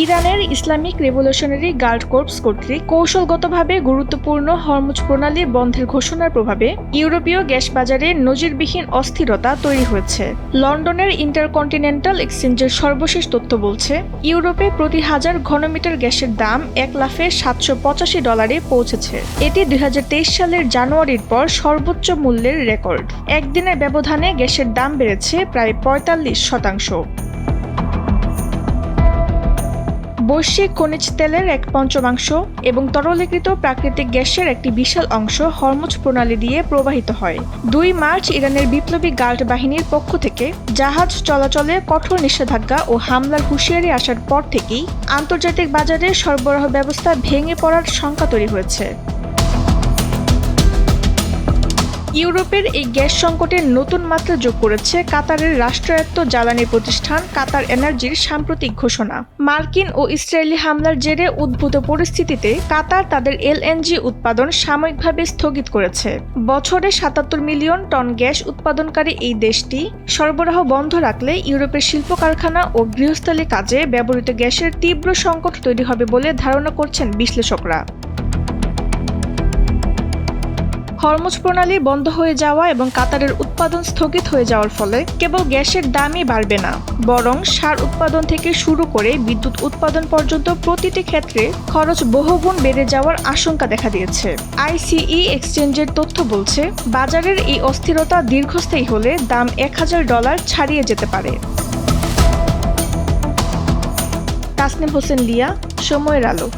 ইরানের Islamic revolutionary guard corps কর্তৃক কৌশলগতভাবে গুরুত্বপূর্ণ হরমুজ প্রণালী বন্ধের ঘোষণার প্রভাবে ইউরোপীয় গ্যাস বাজারে নজিরবিহীন অস্থিরতা তৈরি হয়েছে। লন্ডনের ইন্টারকন্টিনেন্টাল এক্সচেঞ্জের সর্বশেষ তথ্য বলছে, ইউরোপে প্রতি 1000 ঘনমিটার গ্যাসের দাম $1,785 পৌঁছেছে। এটি 2023 সালের জানুয়ারির পর সর্বোচ্চ মূল্যের রেকর্ড। একদিনের ব্যবধানে গ্যাসের দাম বেড়েছে প্রায় 45%। বৈশ্বিক খনিজ তেলের 1/5 এবং তরলীকৃত প্রাকৃতিক গ্যাসের একটি বিশাল অংশ হরমুজ প্রণালী দিয়ে প্রবাহিত হয়। 2 মার্চ ইরানের বিপ্লবী গার্ড বাহিনীর পক্ষ থেকে জাহাজ চলাচলে কঠোর নিষেধাজ্ঞা ও হামলার হুঁশিয়ারি আসার পর থেকেই আন্তর্জাতিক বাজারে সরবরাহ ব্যবস্থা ভেঙে পড়ার শঙ্কা তৈরি হয়েছে। ইউরোপের এই গ্যাস সংকটের নতুন মাত্রা যোগ করেছে কাতারের রাষ্ট্রায়ত্ত জ্বালানি প্রতিষ্ঠান কাতার এনার্জির সাম্প্রতিক ঘোষণা। মার্কিন ও ইসরায়েলি হামলার জেরে উদ্ভূত পরিস্থিতিতে কাতার তাদের এলএনজি উৎপাদন সাময়িকভাবে স্থগিত করেছে। বছরে 77 মিলিয়ন টন গ্যাস উৎপাদনকারী এই দেশটি সরবরাহ বন্ধ রাখলে ইউরোপের শিল্প কারখানা ও গৃহস্থালী কাজে ব্যবহৃত গ্যাসের তীব্র সংকট তৈরি হবে বলে ধারণা করছেন বিশ্লেষকরা। হরমুজ প্রণালী বন্ধ হয়ে যাওয়া এবং কাতারের উৎপাদন স্থগিত হয়ে যাওয়ার ফলে কেবল গ্যাসের দামই বাড়বে না, বরং সার উৎপাদন থেকে শুরু করে বিদ্যুৎ উৎপাদন পর্যন্ত প্রতিটি ক্ষেত্রে খরচ বহুগুণ বেড়ে যাওয়ার আশঙ্কা দেখা দিয়েছে। আইসিই এক্সচেঞ্জের তথ্য বলছে, বাজারের এই অস্থিরতা দীর্ঘস্থায়ী হলে দাম $1000 ছাড়িয়ে যেতে পারে। তাসনিম হোসেন লিয়া, সময়ের আলো।